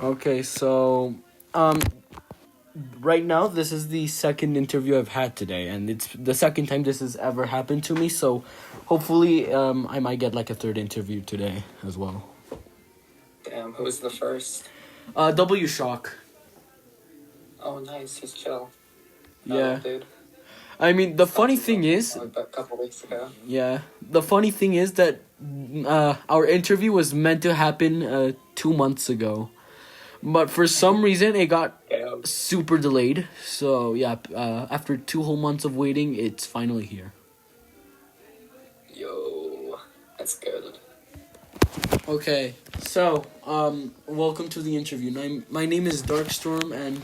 Okay, so um right now this is the second interview I've had today, and it's the second time this has ever happened to me, so hopefully I might get like a third interview today as well. Damn, who was the first? W Shock. Oh, nice. He's chill. Yeah. Dude. I mean, the funny thing is, A couple weeks ago. yeah, the funny thing is that our interview was meant to happen 2 months ago, but for some reason it got super delayed. So yeah, after 2 whole months of waiting, it's finally here. Yo, that's good. Okay, so welcome to the interview. My name is Darkstorm, and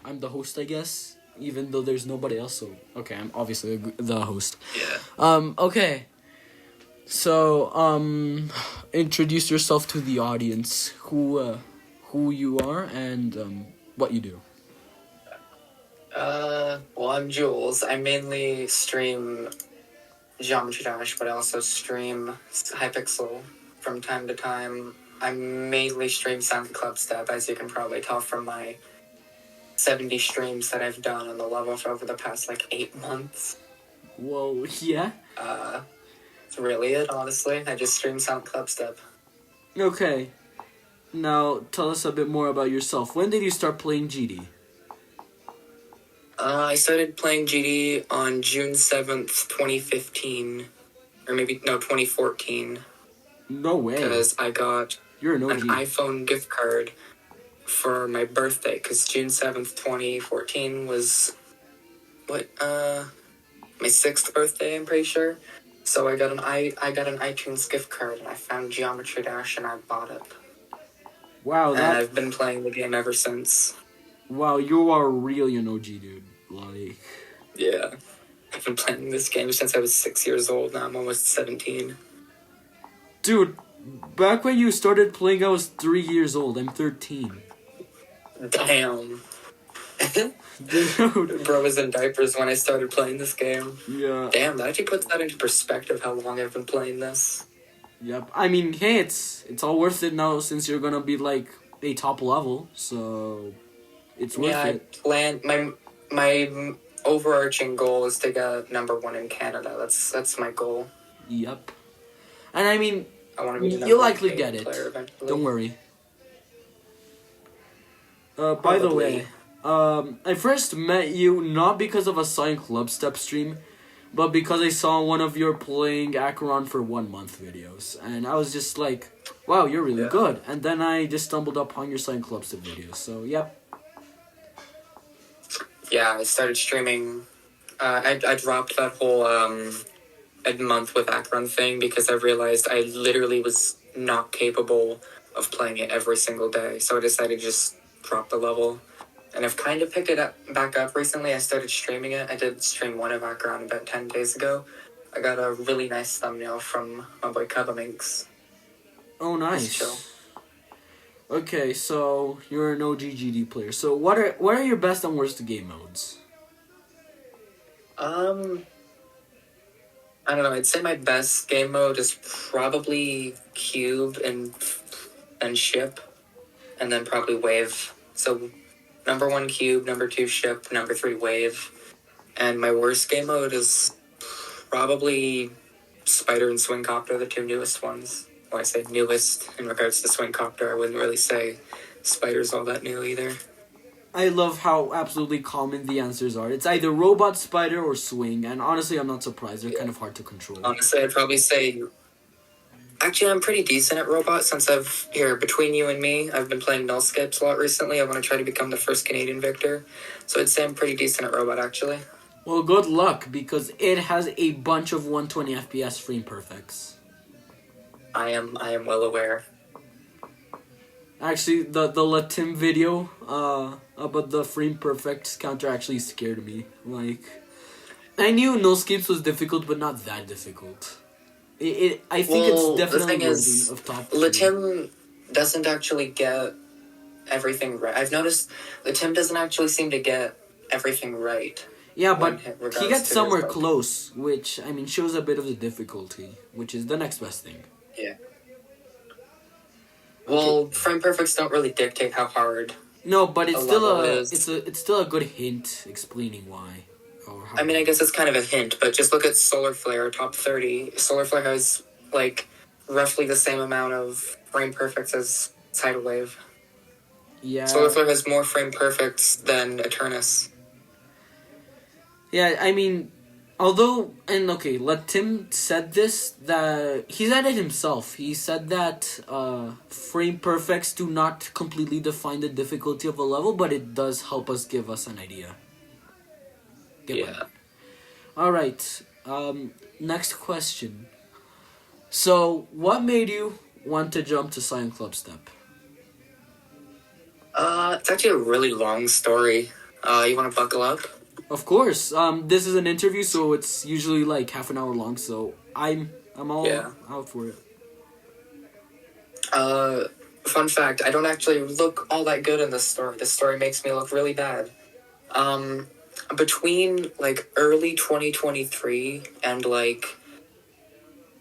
I'm the host, I guess, even though there's nobody else. So okay, I'm obviously the host. Yeah. Okay. So introduce yourself to the audience. Who you are and what you do. Well, I'm Jules. I mainly stream Geometry Dash, but I also stream Hypixel from time to time. I mainly stream Silent Clubstep, as you can probably tell from my 70 streams that I've done on the level for over the past, 8 months. Whoa, yeah? That's really it, honestly. I just stream Silent Clubstep. Okay. Now, tell us a bit more about yourself. When did you start playing GD? I started playing GD on June 7th, 2015. Or 2014. No way. Because I got You're an an iPhone gift card for my birthday. Because June 7th, 2014 was, my 6th birthday, I'm pretty sure. So I got an iTunes gift card, and I found Geometry Dash, and I bought it. Wow, and I've been playing the game ever since. Wow, you are really an OG, dude. Yeah. I've been playing this game since I was 6 years old. Now I'm almost 17. Dude, back when you started playing, I was 3 years old. I'm 13. Damn. Dude. Bro was in diapers when I started playing this game. Yeah. Damn, that actually puts that into perspective, how long I've been playing this. Yep. I mean, hey, it's all worth it now since you're gonna be a top level, so it's worth it. Yeah, my overarching goal is to get number 1 in Canada. That's my goal. Yep. And I mean, I want to be you'll likely get it. Don't worry. By the way, I first met you not because of a Silent Clubstep stream, but because I saw one of your playing Acheron for 1 month videos, and I was just like, wow, you're really good. And then I just stumbled upon your Silent Clubstep videos, so yep. Yeah, I started streaming. I dropped that whole month with Acheron thing because I realized I literally was not capable of playing it every single day. So I decided to just drop the level. And I've kind of picked it back up recently. I started streaming it. I did stream one of Acheron about 10 days ago. I got a really nice thumbnail from my boy Cubbaminx. Oh, nice. Okay, so you're an OG GD player. So what are your best and worst game modes? I don't know. I'd say my best game mode is probably Cube and Ship, and then probably Wave. So number 1 Cube, number 2 Ship, number 3 Wave, and my worst game mode is probably Spider and Swingcopter, the 2 newest ones. Well, I say newest in regards to Swingcopter. I wouldn't really say Spider's all that new either. I love how absolutely common the answers are. It's either Robot, Spider, or Swing, and honestly, I'm not surprised. They're kind of hard to control. Honestly, I'd probably say... Actually, I'm pretty decent at Robot since between you and me, I've been playing Nullscapes a lot recently. I want to try to become the first Canadian victor. So I'd say I'm pretty decent at Robot, actually. Well, good luck, because it has a bunch of 120 FPS frame perfects. I am well aware. Actually, the Latim video about the frame perfect counter actually scared me. I knew Nullscapes was difficult, but not that difficult. I think it's definitely worthy of top 3. Latim doesn't actually get everything right. I've noticed Latim doesn't actually seem to get everything right. Yeah, but he gets somewhere close, which, I mean, shows a bit of the difficulty, which is the next best thing. Yeah. Well, frame perfects don't really dictate how hard. No, but it's A still level a is. it's still a good hint explaining why. Or how I mean, I guess it's kind of a hint, but just look at Solar Flare, top 30. Solar Flare has, like, roughly the same amount of frame perfects as Tidal Wave. Solar Yeah. Flare has more frame perfects than Eternus. Yeah, I mean, although, and okay, Tim said this, that he said it himself. He said that frame perfects do not completely define the difficulty of a level, but it does help us give us an idea. Yeah. Alright, next question. So, what made you want to jump to Silent Clubstep? It's actually a really long story. You want to buckle up? Of course, this is an interview, so it's usually like half an hour long, so I'm all out for it. Fun fact, I don't actually look all that good in this story. This story makes me look really bad. Between, like, early 2023 and, like,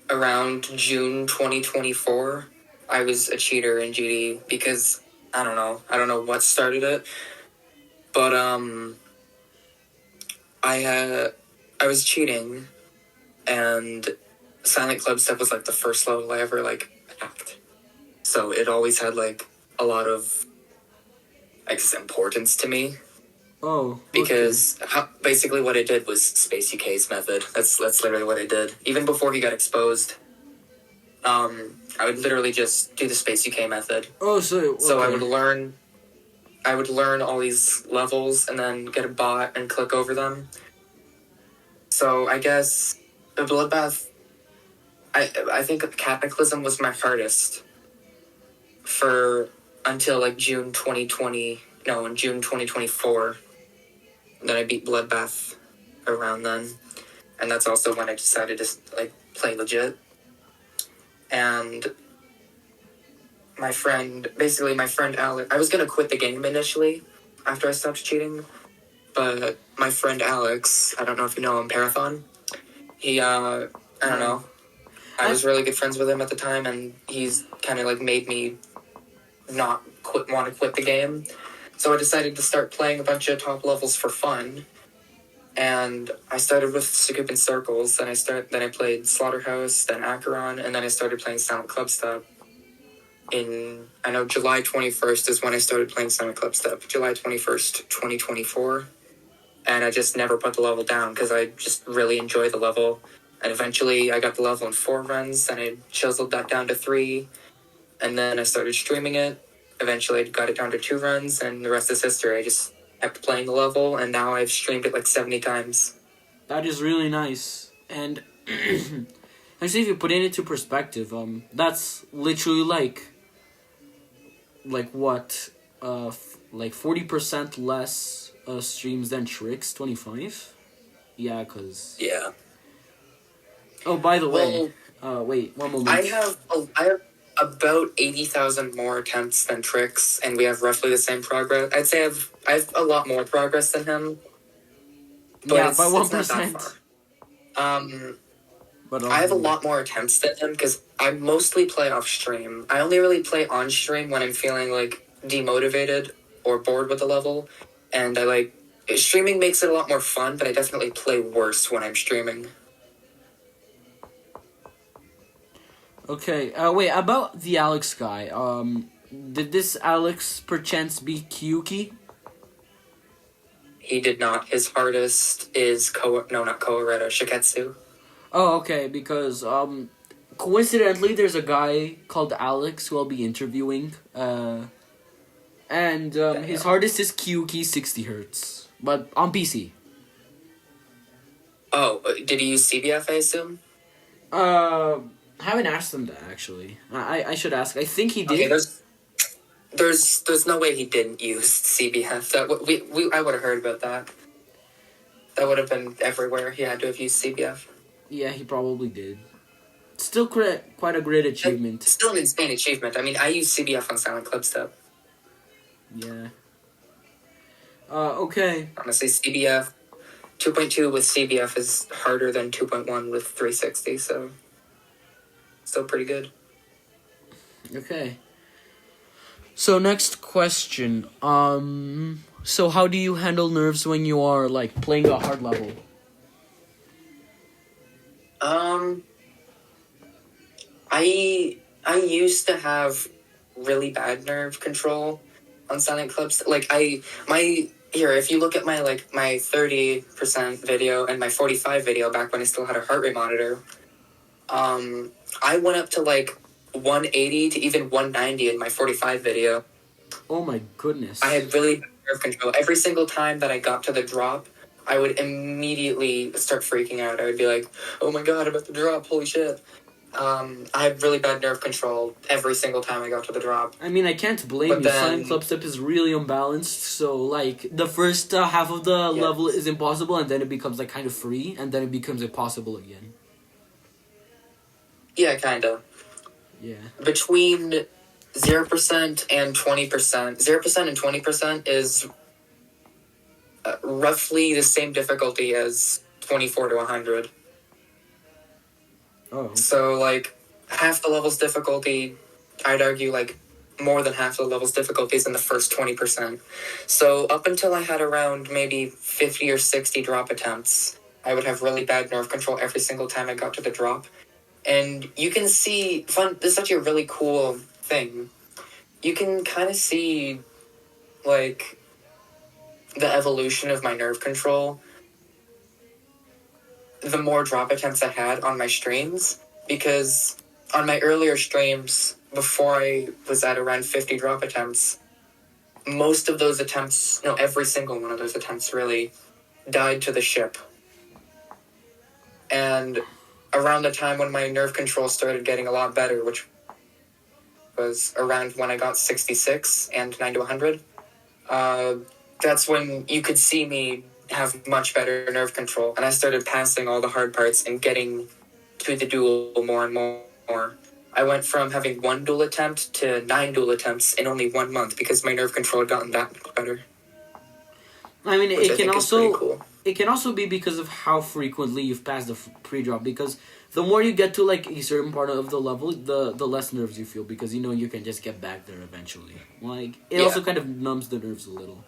around June 2024, I was a cheater in GD because, I don't know what started it, but, I was cheating, and Silent Clubstep was, like, the first level I ever, like, hacked. So it always had, like, a lot of, I guess, importance to me. Oh, okay. Because basically what I did was Space UK's method. That's literally what I did. Even before he got exposed, I would literally just do the Space UK method. Oh, so okay. So I would learn all these levels and then get a bot and click over them. So I guess the Bloodbath, I think Cataclysm was my hardest for until like June 2024. Then I beat Bloodbath around then. And that's also when I decided to, like, play legit. And my friend Alex, I was going to quit the game initially after I stopped cheating. But my friend Alex, I don't know if you know him, Parathon. He, I don't know. I was really good friends with him at the time, and he's kind of, like, made me not want to quit the game. So I decided to start playing a bunch of top levels for fun. And I started with Scoop and Circles, then I played Slaughterhouse, then Acheron, and then I started playing Silent Clubstep. July 21st is when I started playing Silent Clubstep. July 21st, 2024. And I just never put the level down because I just really enjoy the level. And eventually I got the level in 4 runs, and I chiseled that down to 3. And then I started streaming it. Eventually I got it down to 2 runs, and the rest is history. I just kept playing the level, and now I've streamed it like 70 times. That is really nice. And actually, if you put it into perspective, that's literally like what, like 40% less streams than Tricks 25. Yeah, cause. Yeah. Oh, by the way, wait, one moment. I have about 80,000 more attempts than Tricks, and we have roughly the same progress. I'd say I have a lot more progress than him. But yeah, it's, by 1%. It's not that far. But I have a lot more attempts than him because I mostly play off stream. I only really play on stream when I'm feeling, like, demotivated or bored with the level. And streaming makes it a lot more fun, but I definitely play worse when I'm streaming. Okay, wait, about the Alex guy, did this Alex perchance beat Kyuki? He did not. His hardest is not Koareto, Shiketsu. Oh, okay, because, coincidentally, there's a guy called Alex who I'll be interviewing, and his hardest is Kyuki 60 Hertz, but on PC. Oh, did he use CBF, I assume? I haven't asked him that, actually. I should ask. I think he did. Okay, there's no way he didn't use CBF. I would have heard about that. That would have been everywhere. He had to have used CBF. Yeah, he probably did. Still quite a great achievement. Still an insane achievement. I mean, I use CBF on Silent Clubstep. Yeah. Okay. Honestly, CBF 2.2 with CBF is harder than 2.1 with 360, so still pretty good. Okay. So next question. So how do you handle nerves when you are like playing a hard level? I used to have really bad nerve control on Silent Clubstep. Like my here, if you look at my my 30% video and my 45 video back when I still had a heart rate monitor, I went up to like 180 to even 190 in my 45 video. Oh my goodness. I had really bad nerve control. Every single time that I got to the drop, I would immediately start freaking out. I would be like, "Oh my god, I'm about to drop! Holy shit!" I had really bad nerve control every single time I got to the drop. I mean, I can't blame But you. then- Silent Clubstep is really unbalanced. So, like, the first half of the Yes. level is impossible, and then it becomes, like, kind of free, and then it becomes impossible again. Yeah, kinda. Yeah. Between 0% and 20%, 0% and 20% is roughly the same difficulty as 24 to 100. Oh. So, like, half the level's difficulty, I'd argue, like, more than half the level's difficulty is in the first 20%. So, up until I had around maybe 50 or 60 drop attempts, I would have really bad nerve control every single time I got to the drop. And you can see, this is actually a really cool thing. You can kind of see, like, the evolution of my nerve control the more drop attempts I had on my streams, because on my earlier streams, before I was at around 50 drop attempts, most of those attempts, no, every single one of those attempts really died to the ship. And around the time when my nerve control started getting a lot better, which was around when I got 66 and 9 to 100, that's when you could see me have much better nerve control, and I started passing all the hard parts and getting to the duel more and more. I went from having 1 duel attempt to 9 duel attempts in only 1 month because my nerve control had gotten that much better. I mean, Which I think is pretty cool. It can also be because of how frequently you've passed the pre-drop, because the more you get to, like, a certain part of the level, the less nerves you feel, because you know you can just get back there eventually. Like, it also kind of numbs the nerves a little.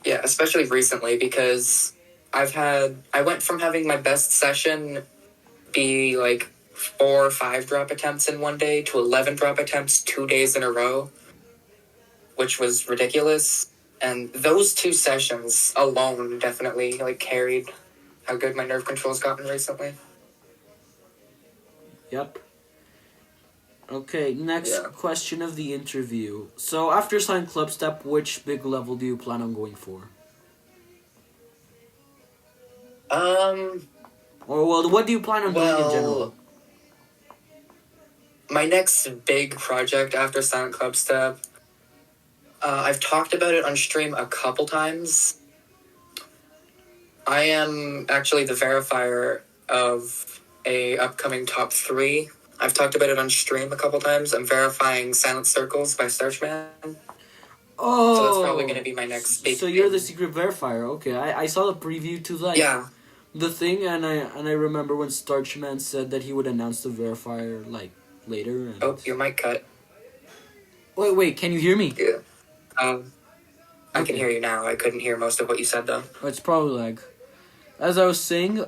Yeah, especially recently, because I went from having my best session be like 4 or 5 drop attempts in one day to 11 drop attempts 2 days in a row, which was ridiculous. And those 2 sessions alone definitely like carried how good my nerve control's gotten recently. Yep. Okay, next question of the interview. So, after Silent Clubstep, which big level do you plan on going for? Or, well, what do you plan on doing in general? My next big project after Silent Clubstep, I've talked about it on stream a couple times. I am actually the verifier of a upcoming top 3. I've talked about it on stream a couple times. I'm verifying Silent Circles by Starchman. Oh! So that's probably going to be my next big So you're the secret verifier, okay. I saw the preview to, like, the thing, and I remember when Starchman said that he would announce the verifier, like, later. And... Oh, your mic cut. Wait, can you hear me? Yeah. I can hear you now. I couldn't hear most of what you said, though. Oh, it's probably lag. As I was saying,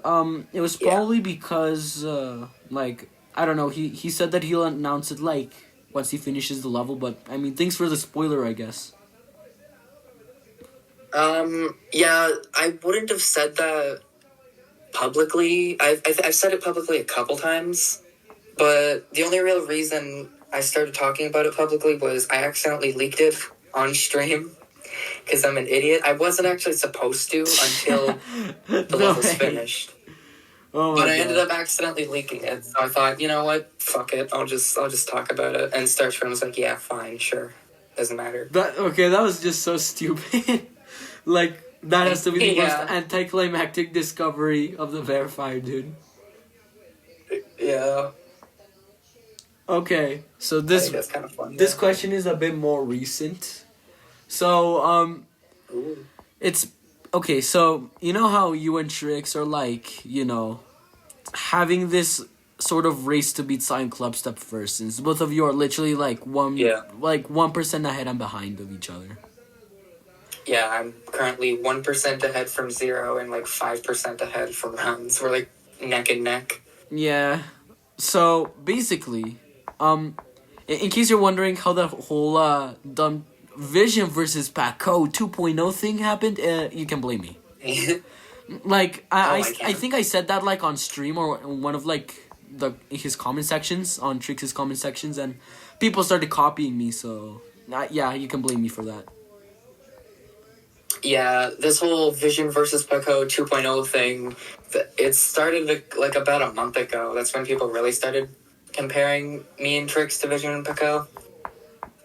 it was probably because, like... I don't know, he said that he'll announce it, like, once he finishes the level, but, I mean, thanks for the spoiler, I guess. Yeah, I wouldn't have said that publicly. I've said it publicly a couple times, but the only real reason I started talking about it publicly was I accidentally leaked it on stream, because I'm an idiot. I wasn't actually supposed to until the level's finished. Oh but I ended up accidentally leaking it, so I thought, you know what, fuck it, I'll just talk about it. And Starchman was like, yeah, fine, sure, doesn't matter. That was just so stupid. Like, that has to be the most anticlimactic discovery of the verifier, dude. Yeah. Okay, so this that's kind of fun. This question is a bit more recent. So, it's okay, so, you know how you and Trix are, like, you know, having this sort of race to beat Silent Clubstep first, since both of you are literally like Yeah. 1% ahead and behind of each other. Yeah, I'm currently 1% ahead from 0 and like 5% ahead from rounds. We're like neck and neck. Yeah. So basically, in case you're wondering how the whole dumb Vision versus Paco 2.0 thing happened, you can blame me. Like I think I said that like on stream or in one of like his comment sections on Trix's comment sections, and people started copying me. So yeah, you can blame me for that. Yeah, this whole Vision versus Paco 2.0 thing, it started like about a month ago. That's when people really started comparing me and Trix to Vision and Paco.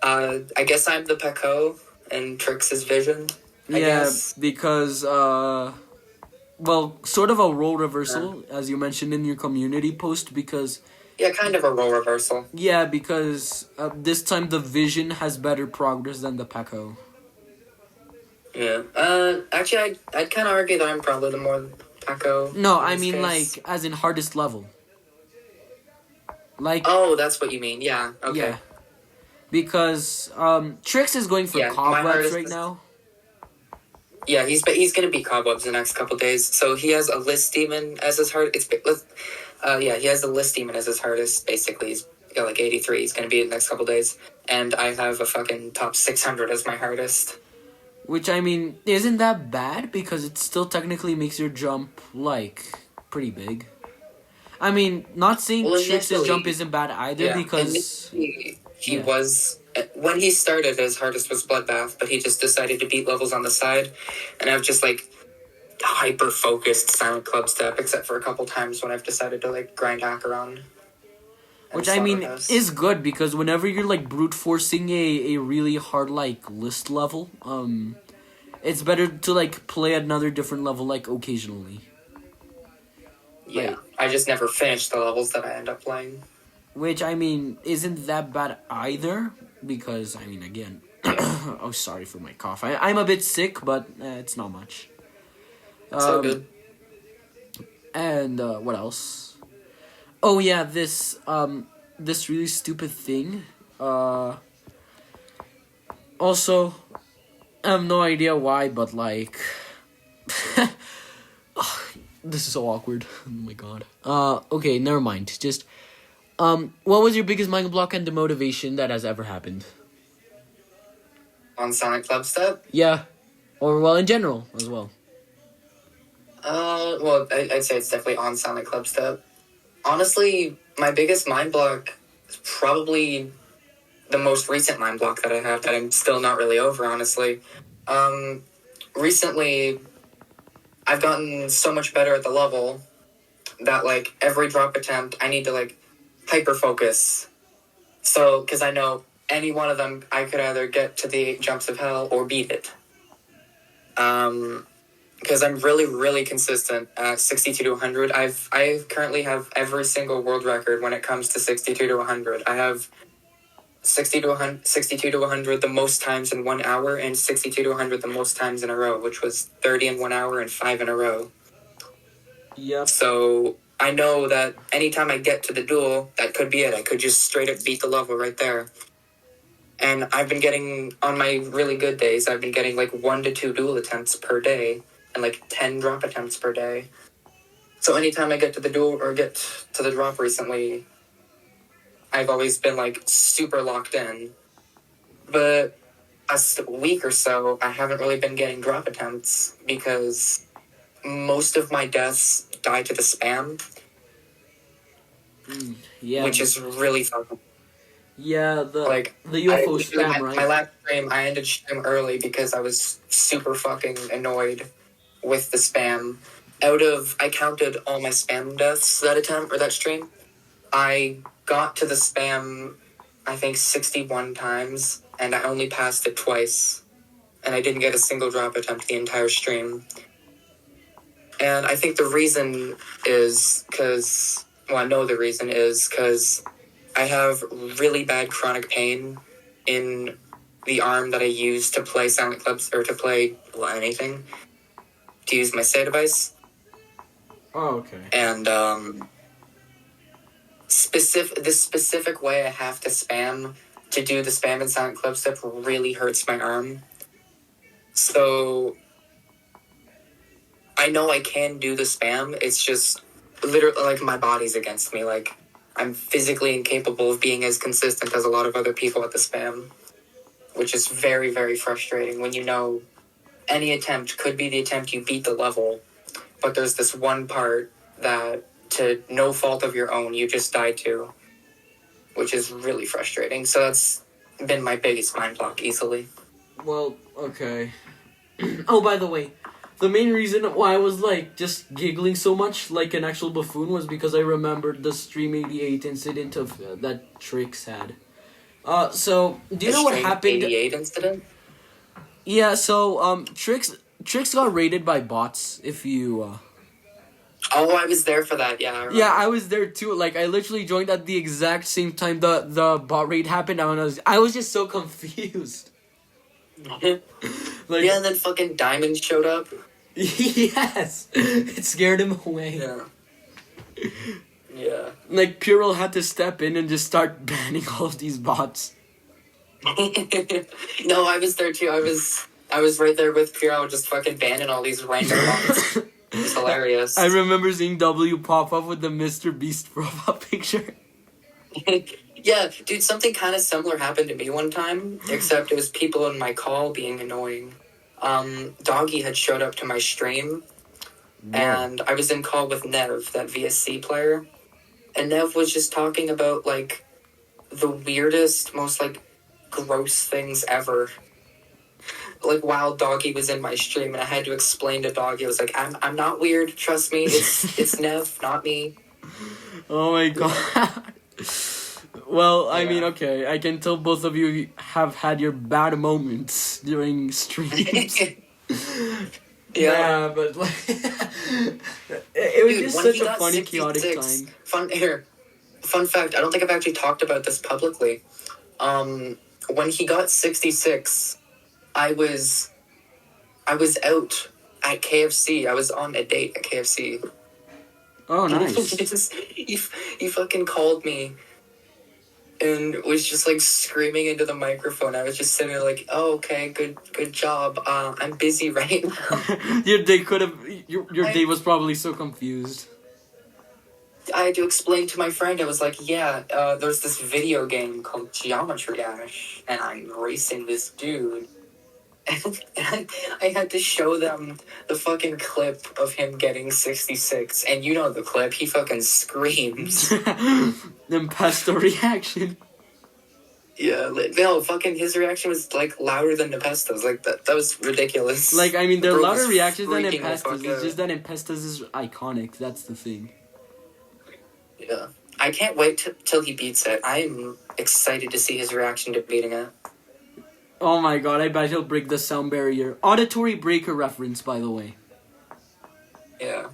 I guess I'm the Paco and Trix is Vision. I guess. Because well, sort of a role reversal, as you mentioned in your community post, because... Yeah, kind of a role reversal. Yeah, because this time the Vision has better progress than the Paco. Yeah. Actually, I'd kind of argue that I'm probably the more Paco. No, I mean, like, as in hardest level. Like... Oh, that's what you mean. Yeah, okay. Yeah. Because, Trix is going for Cobwebs right now. Yeah, he's gonna beat Cobwebs the next couple days. So he has a List Demon as his hard. He has a List Demon as his hardest. Basically, he's got like 83. He's gonna beat it the next couple days, and I have a fucking top 600 as my hardest. Which, I mean, isn't that bad because it still technically makes your jump like pretty big. I mean, not saying Trix's jump isn't bad either because he was. When he started, his hardest was Bloodbath, but he just decided to beat levels on the side. And I've just, like, hyper-focused Silent Clubstep, except for a couple times when I've decided to, like, grind Acheron. Which, I mean, is good, because whenever you're, like, brute-forcing a really hard, like, list level, it's better to, like, play another different level, like, occasionally. Yeah, like, I just never finish the levels that I end up playing. Which, I mean, isn't that bad either, because, I mean, again, oh, sorry for my cough. I'm a bit sick, but it's not much. It's so good. And, what else? Oh, yeah, this really stupid thing. Also, I have no idea why, but, like... this is so awkward. Oh, my God. Okay, never mind. Just... what was your biggest mind block and demotivation that has ever happened? On Silent Clubstep? Yeah. Or, well, in general, as well. Well, I'd say it's definitely on Silent Clubstep. Honestly, my biggest mind block is probably the most recent mind block that I have that I'm still not really over, honestly. Recently, I've gotten so much better at the level that, like, every drop attempt, I need to, like, hyper-focus. So, because I know any one of them, I could either get to the 8 jumps of hell or beat it. Because I'm really, really consistent at 62 to 100. I currently have every single world record when it comes to 62 to 100. I have 62 to 100 the most times in 1 hour, and 62 to 100 the most times in a row, which was 30 in 1 hour and 5 in a row. Yep. So I know that anytime I get to the duel, that could be it. I could just straight up beat the level right there. And I've been getting, on my really good days, I've been getting like 1 to 2 duel attempts per day and like 10 drop attempts per day. So anytime I get to the duel or get to the drop recently, I've always been like super locked in. But a week or so, I haven't really been getting drop attempts because most of my deaths die to the spam. Yeah. Which is really fun. Yeah, the UFO spam, right? My last stream, I ended stream early because I was super fucking annoyed with the spam. I counted all my spam deaths that attempt, or that stream. I got to the spam, I think, 61 times, and I only passed it twice. And I didn't get a single drop attempt the entire stream. And I think the reason is because... Well, I know the reason is because I have really bad chronic pain in the arm that I use to play Silent Clubs, or to play, well, anything. To use my say device. Oh, okay. And, the specific way I have to spam to do the spam in Silent Clubstep really hurts my arm. So I know I can do the spam. It's just literally like my body's against me. Like I'm physically incapable of being as consistent as a lot of other people at the spam, which is very, very frustrating when you know any attempt could be the attempt you beat the level, but there's this one part that, to no fault of your own, you just died to, which is really frustrating. So that's been my biggest mind block easily. Well, okay. Oh, by the way, the main reason why I was like just giggling so much like an actual buffoon was because I remembered the Stream 88 incident of that Trix had. So do you know what happened? 88 incident? Yeah, so Trix got raided by bots. If you Oh, I was there for that. Yeah. I remember. Yeah, I was there too. Like I literally joined at the exact same time the bot raid happened, and I was just so confused. Like, yeah, and then fucking Diamond showed up. Yes, it scared him away. Yeah. Yeah. Like Purell had to step in and just start banning all of these bots. No, I was there too. I was right there with Puro, just fucking banning all these random bots. It's hilarious. I remember seeing W pop up with the Mr. Beast profile picture. Yeah, dude, something kind of similar happened to me one time, except it was people in my call being annoying. Doggy had showed up to my stream, and I was in call with Nev, that VSC player, and Nev was just talking about, like, the weirdest, most, like, gross things ever. Like, while Doggy was in my stream, and I had to explain to Doggy, I was like, I'm not weird, trust me, it's Nev, not me. Oh my god. Well, I mean, okay, I can tell both of you have had your bad moments during streams. Yeah, but like, it was just such a funny, chaotic time. Fun fact, I don't think I've actually talked about this publicly. When he got 66, I was out at KFC. I was on a date at KFC. Oh, nice. He fucking called me and was just like screaming into the microphone. I was just sitting there like, "Oh, okay, good job. I'm busy right now." Your day was probably so confused. I had to explain to my friend. I was like, "Yeah, there's this video game called Geometry Dash, and I'm racing this dude." And I had to show them the fucking clip of him getting 66, and you know the clip. He fucking screams. Then pesto reaction. Yeah, no, fucking his reaction was like louder than Nepesto's. Like that was ridiculous. Like, I mean, they're louder reactions than freaking Nepesto's. It's just that Nepesto's is iconic. That's the thing. Yeah, I can't wait till he beats it. I'm excited to see his reaction to beating it. Oh my god, I bet he'll break the sound barrier. Auditory breaker reference, by the way. Yeah.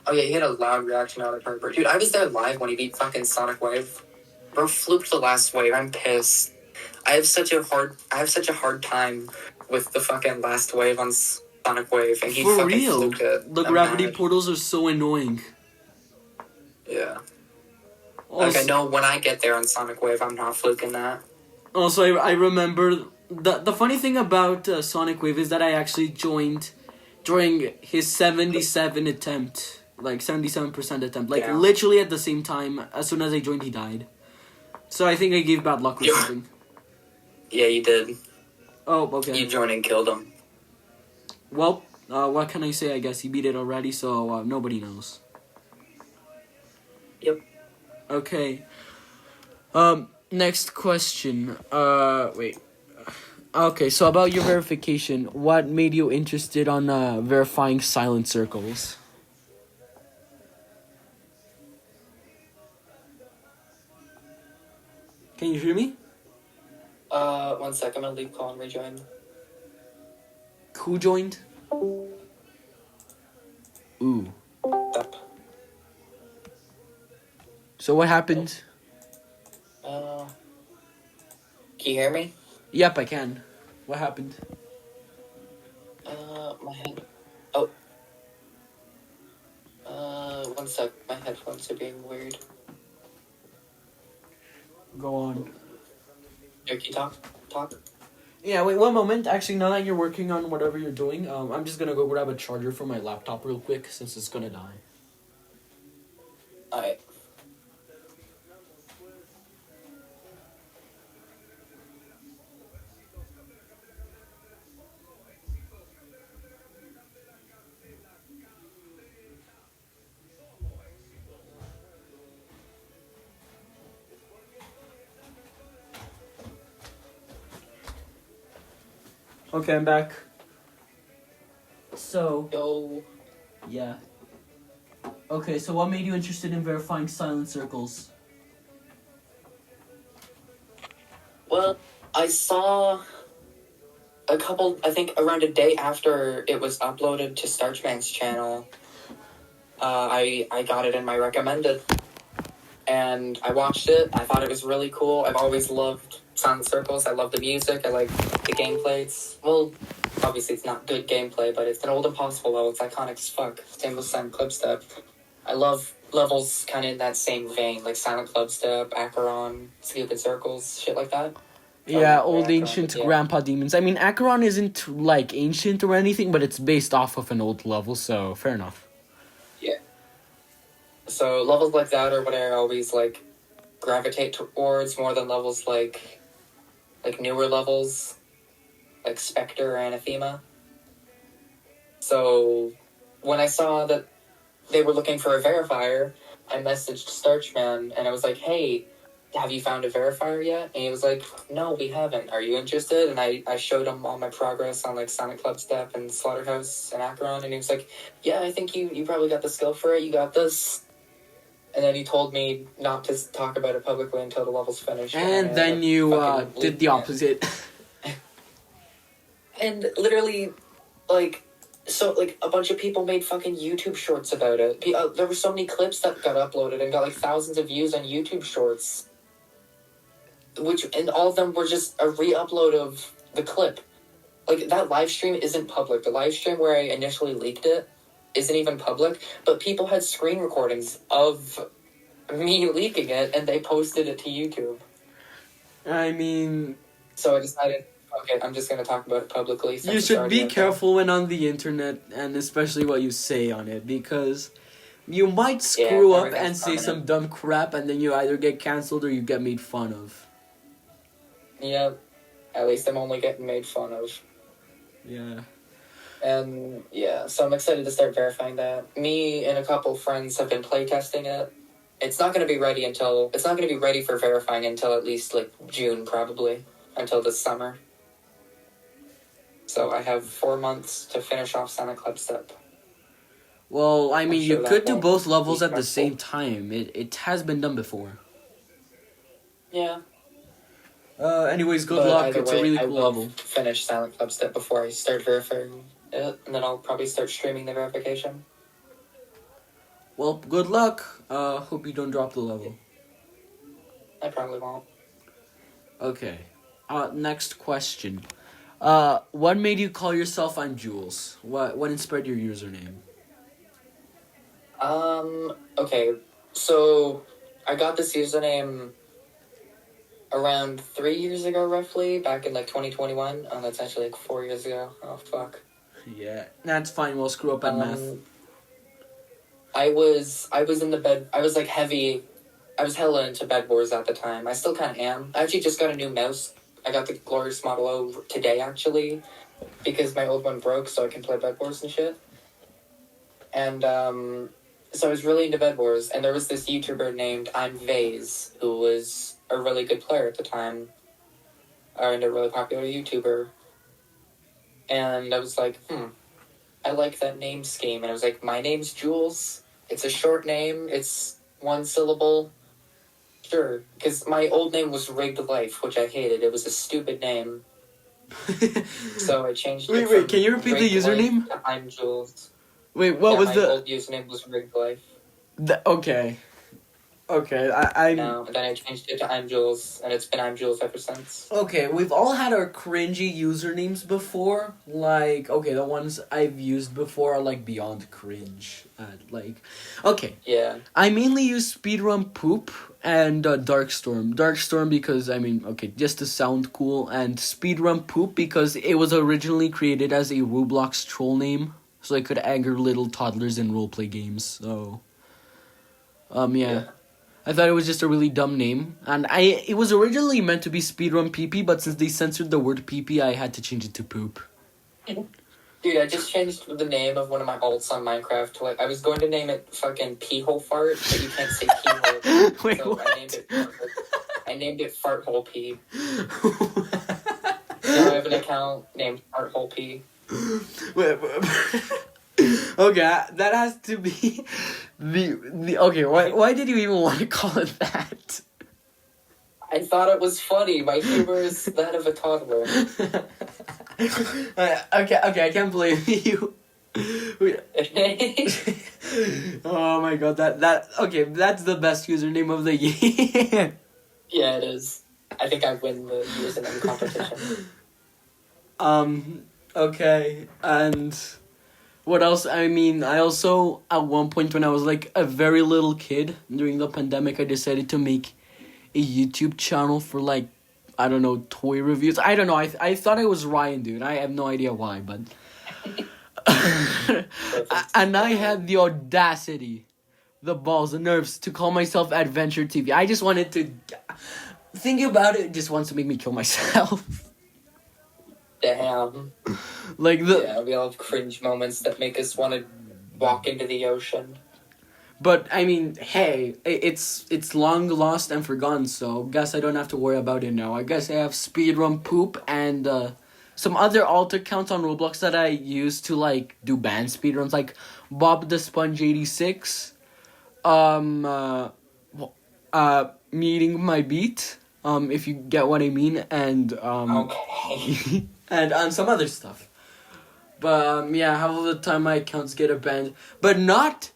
Oh yeah, he had a loud reaction out of her. Dude, I was there live when he beat fucking Sonic Wave. Bro fluked the last wave. I'm pissed. I have such a hard time with the fucking last wave on Sonic Wave, and he For fucking real, fluked it. the gravity portals are so annoying. Yeah. Also, like I know when I get there on Sonic Wave, I'm not fluking that. Also, I remember the funny thing about Sonic Wave is that I actually joined during his 77 attempt, like 77% attempt, like literally at the same time. As soon as I joined, he died. So I think I gave bad luck or something. Yeah, you did. Oh, okay. You joined and killed him. Well, what can I say? I guess he beat it already, so nobody knows. Yep. Okay. Next question. Wait. Okay, so about your verification, what made you interested on verifying silent circles? Can you hear me? 1 second, I'm gonna leave call and rejoin. Who joined? Ooh. Up. So what happened? Can you hear me? Yep, I can. What happened? My head. Oh. 1 sec, my headphones are being weird. Go on. Yuki, talk. Yeah, wait one moment. Actually, now that you're working on whatever you're doing, I'm just gonna go grab a charger for my laptop real quick since it's gonna die. Alright. Okay, I'm back. So, Yo. yeah. Okay, so what made you interested in verifying silent circles? Well, I saw a couple, I think around a day after it was uploaded to Starchman's channel, I got it in my recommended. And I watched it. I thought it was really cool. I've always loved Silent Circles. I love the music. I like the gameplay. Well, obviously it's not good gameplay, but it's an old Impossible level. It's iconic as fuck. Same with Silent Clubstep. I love levels kind of in that same vein, like Silent Clubstep, Acheron, Stupid Circles, shit like that. Yeah, Or old Acheron, ancient yeah. grandpa demons. I mean, Acheron isn't, like, ancient or anything, but it's based off of an old level, so fair enough. Yeah. So levels like that are what I always, like, gravitate towards more than levels like newer levels, like Spectre or Anathema. So when I saw that they were looking for a verifier, I messaged Starchman and I was like, hey, have you found a verifier yet? And he was like, no, we haven't. Are you interested? And I showed him all my progress on like Silent Clubstep and Slaughterhouse and Acheron, and he was like, yeah, I think you probably got the skill for it. You got this. And then he told me not to talk about it publicly until the level's finished. And then you did the opposite. And literally, like, so, like, a bunch of people made fucking YouTube shorts about it. There were so many clips that got uploaded and got, like, thousands of views on YouTube shorts. And all of them were just a re-upload of the clip. Like, that live stream isn't public. The live stream where I initially leaked it isn't even public, but people had screen recordings of me leaking it, and they posted it to YouTube. I mean... So I decided, okay, I'm just going to talk about it publicly. You should be careful when on the internet, and especially what you say on it, because you might screw up and say some dumb crap, and then you either get cancelled or you get made fun of. Yeah, at least I'm only getting made fun of. Yeah. And yeah, so I'm excited to start verifying that. Me and a couple friends have been playtesting it. It's not going to be ready for verifying until at least like June, probably, until this summer. So I have 4 months to finish off Silent Clubstep. Well, I mean, you could do both levels at the same time. It has been done before. Yeah. Anyways, good luck. It's a really cool level. I will finish Silent Clubstep before I start verifying it, and then I'll probably start streaming the verification. Well, good luck. Hope you don't drop the level. I probably won't. Okay. Next question. What made you call yourself ImJuls? What inspired your username? Okay. So, I got this username around 3 years ago, roughly, back in, like, 2021. That's actually, like, 4 years ago. Oh, fuck. Yeah, that's fine. We'll screw up at math. I was in the bed. I was hella into Bed Wars at the time. I still kind of am. I actually just got a new mouse. I got the Glorious Model O today, actually, because my old one broke, so I can play Bed Wars and shit. And, so I was really into Bed Wars, and there was this YouTuber named ImVaze, who was a really good player at the time, and a really popular YouTuber. And I was like, I like that name scheme. And I was like, my name's Jules. It's a short name. It's one syllable. Sure. Because my old name was Rigged Life, which I hated. It was a stupid name. So I changed it. Wait, can you repeat the username? ImJuls. Wait, what was the... My old username was Rigged Life. Okay. I No, and then I changed it to ImJuls, and it's been ImJuls ever since. Okay, we've all had our cringy usernames before. Like, okay, the ones I've used before are, like, beyond cringe. Okay. Yeah. I mainly use Speedrun Poop. And Darkstorm. Darkstorm because, I mean, okay, just to sound cool. And Speedrun Poop because it was originally created as a Roblox troll name. So I could anger little toddlers in roleplay games. So, yeah. I thought it was just a really dumb name. And it was originally meant to be Speedrun PP, but since they censored the word PP, I had to change it to Poop. Dude, I just changed the name of one of my alts on Minecraft to, like, I was going to name it fucking Peehole Fart, but you can't say Peehole. Wait, so what? I named it Farthole P. So I have an account named Farthole P. Wait. Okay, that has to be the okay. Why did you even want to call it that? I thought it was funny. My humor is that of a toddler. Okay, I can't blame you. Oh my god, that okay, that's the best username of the year. Yeah, it is. I think I win the username competition. Okay, and what else? I mean, I also, at one point when I was like a very little kid during the pandemic, I decided to make a YouTube channel for like, I don't know, toy reviews. I don't know. I thought it was Ryan, dude. I have no idea why, but and I had the audacity, the balls, the nerves to call myself Adventure TV. I just wanted to think about it. Just wants to make me kill myself. Damn. Like Yeah, we all have cringe moments that make us want to walk into the ocean. But I mean, hey, it's long lost and forgotten, so guess I don't have to worry about it now. I guess I have Speedrun Poop and some other alt accounts on Roblox that I use to like do band speedruns, like Bob the Sponge 86, Meeting My Beat, if you get what I mean, and Okay. and some other stuff. But yeah, half of the time my accounts get abandoned, but not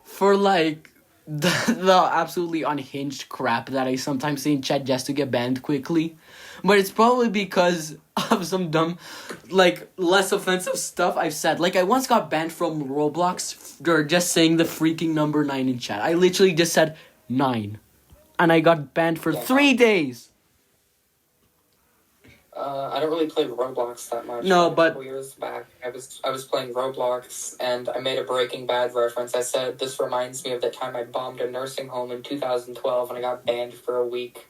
for like the absolutely unhinged crap that I sometimes say in chat just to get banned quickly. But it's probably because of some dumb, like, less offensive stuff I've said. Like, I once got banned from Roblox for just saying the freaking number 9 in chat. I literally just said 9. And I got banned for 3 days. I don't really play Roblox that much. No, A but couple years back, I was playing Roblox, and I made a Breaking Bad reference. I said, this reminds me of the time I bombed a nursing home in 2012, and I got banned for a week.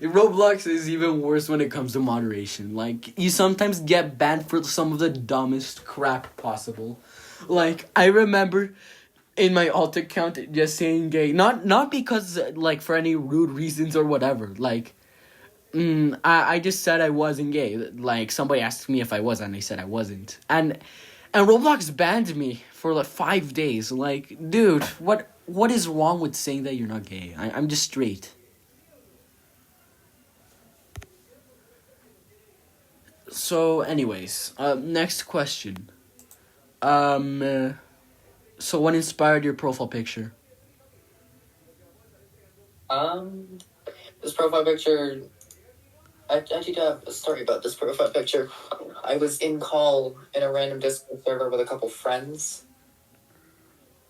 Roblox is even worse when it comes to moderation. Like, you sometimes get banned for some of the dumbest crap possible. Like, I remember in my alt account just saying gay. Not because, like, for any rude reasons or whatever. Like, I just said I wasn't gay. Like, somebody asked me if I was, and I said I wasn't. And Roblox banned me for, like, 5 days. Like, dude, what is wrong with saying that you're not gay? I'm just straight. So, anyways, next question. So what inspired your profile picture? This profile picture, I do have a story about this profile picture. I was in call in a random Discord server with a couple friends,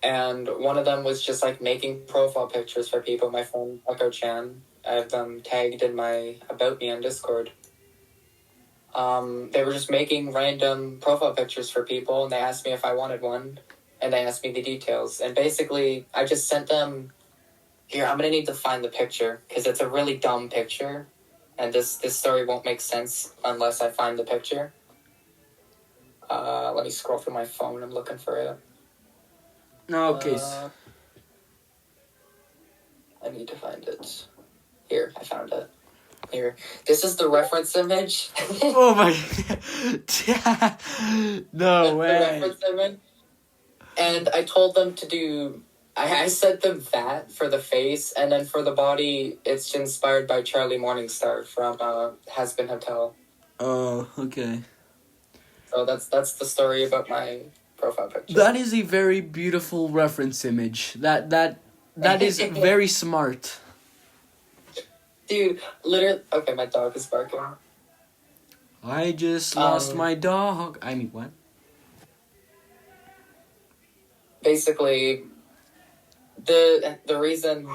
and one of them was just, like, making profile pictures for people. My friend, Echo-chan, I have them tagged in my About Me on Discord. They were just making random profile pictures for people, and they asked me if I wanted one, and they asked me the details. And basically, I just sent them, here, I'm going to need to find the picture, because it's a really dumb picture, and this story won't make sense unless I find the picture. Let me scroll through my phone, I'm looking for it. Okay. I need to find it. Here, I found it. Here. This is the reference image. Oh my god. No way. The reference image. And I told them to do... I sent them that for the face, and then for the body, it's inspired by Charlie Morningstar from Has Been Hotel. Oh, okay. So that's the story about my profile picture. That is a very beautiful reference image. That is very smart. Dude, literally... Okay, my dog is barking. I just lost my dog. I mean, what? Basically, the reason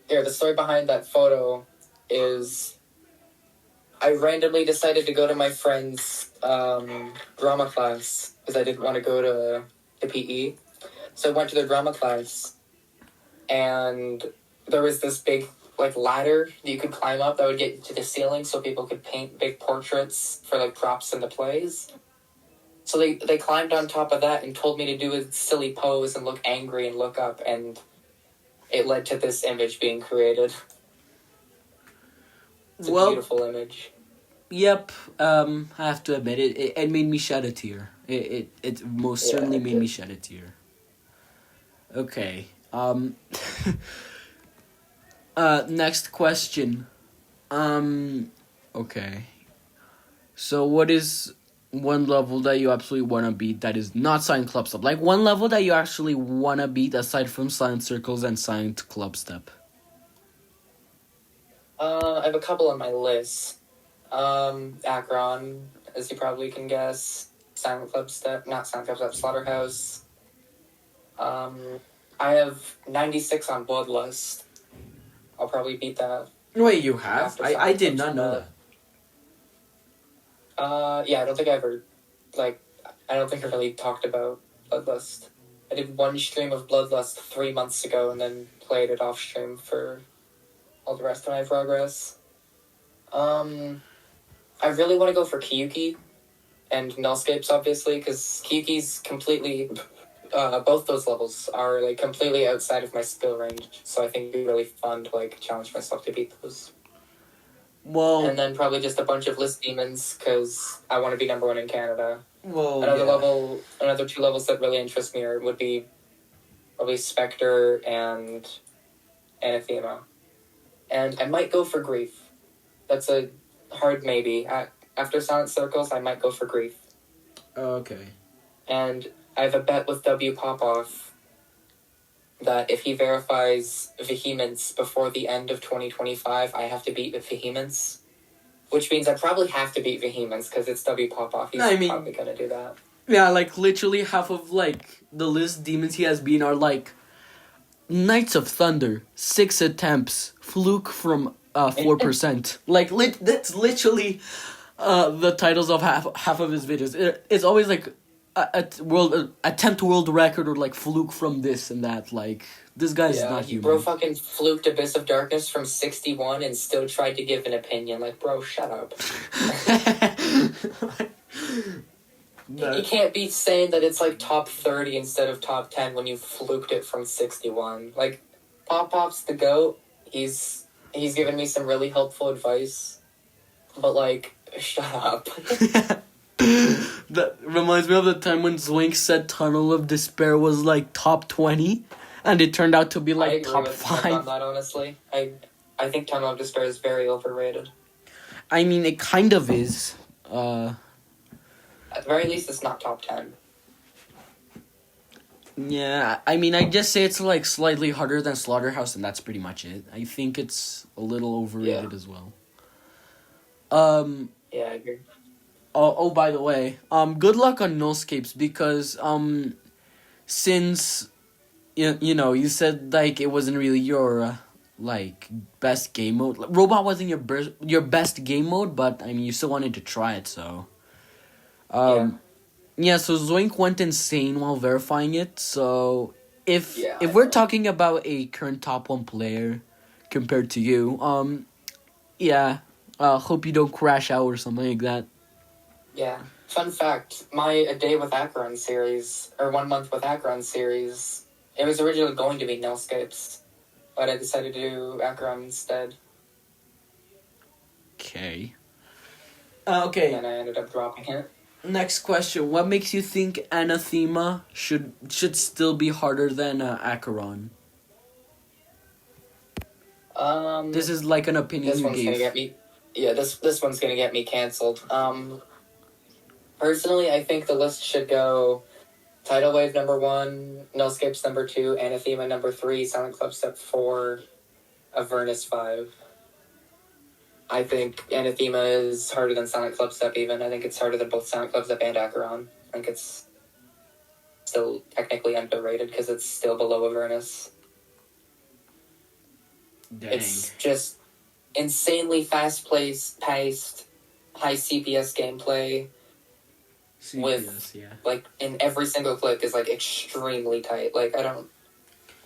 here, the story behind that photo is I randomly decided to go to my friend's drama class because I didn't want to go to PE. So I went to the drama class, and there was this big like ladder that you could climb up that would get to the ceiling so people could paint big portraits for like props in the plays. So they climbed on top of that and told me to do a silly pose and look angry and look up, and it led to this image being created. It's a beautiful image. Yep, I have to admit, it made me shed a tear. It most certainly made me shed a tear. Okay, next question. Okay. So what is one level that you absolutely want to beat that is not Silent Clubstep? Like, one level that you actually want to beat aside from Silent Circles and Silent Clubstep. I have a couple on my list. Akron, as you probably can guess. Silent Clubstep, not Silent Clubstep, Slaughterhouse. I have 96 on Bloodlust. I'll probably beat that. Wait, you have? I did not know that. Yeah, I don't think I ever, I don't think I really talked about Bloodlust. I did one stream of Bloodlust 3 months ago and then played it off stream for all the rest of my progress. I really want to go for Kyuki and Nullscapes, obviously, because Kyuki's completely, both those levels are, like, completely outside of my skill range, so I think it'd be really fun to, like, challenge myself to beat those. Well, and then probably just a bunch of list demons, because I want to be number one in Canada. Well, Another two levels that really interest me would be probably Spectre and Anathema. And I might go for Grief. That's a hard maybe. After Silent Circles, I might go for Grief. Okay. And I have a bet with W Popoff that if he verifies Vehemence before the end of 2025, I have to beat Vehemence. Which means I probably have to beat Vehemence because it's W Popoff. He's probably going to do that. Yeah, like, literally half of, like, the list demons he has been are, like, Knights of Thunder, 6 attempts, Fluke from 4%. Like, that's literally the titles of half of his videos. It's always, like, attempt world record or, like, Fluke from this and that. Like, this guy's not human. Bro fucking fluked Abyss of Darkness from 61 and still tried to give an opinion. Like, bro, shut up. You can't be saying that it's, like, top 30 instead of top 10 when you fluked it from 61. Like, Pop-Pop's the GOAT. He's given me some really helpful advice. But, like, shut up. That reminds me of the time when Zwink said Tunnel of Despair was, like, top 20. And it turned out to be, like, top 5. On that, honestly. I think Tunnel of Despair is very overrated. I mean, it kind of is. At the very least, it's not top 10. Yeah, I mean, I just say it's, like, slightly harder than Slaughterhouse, and that's pretty much it. I think it's a little overrated as well. Yeah, I agree. Oh, by the way, good luck on Nullscapes, because, since, you know, you said, like, it wasn't really your, like, best game mode. Robot wasn't your best game mode, but, I mean, you still wanted to try it, so... Yeah, so Zoink went insane while verifying it, so if we're talking about a current top 1 player compared to you, hope you don't crash out or something like that. Yeah. Fun fact, my A Day with Acheron series, or 1 month with Acheron series, it was originally going to be Nullscapes, but I decided to do Acheron instead. Okay. And then I ended up dropping it. Next question. What makes you think Anathema should still be harder than Acheron? This is like an opinion this you one's gave. Gonna get me, this one's gonna get me cancelled. Personally, I think the list should go Tidal Wave number 1, Nullscapes number 2, Anathema number 3, Silent Clubstep 4, Avernus 5. I think Anathema is harder than Silent Clubstep even. I think it's harder than both Silent Clubstep and Acheron. I think it's still technically underrated because it's still below Avernus. Dang. It's just insanely paced, high CPS gameplay. CPS, yeah. Like, in every single click is, like, extremely tight. Like, I don't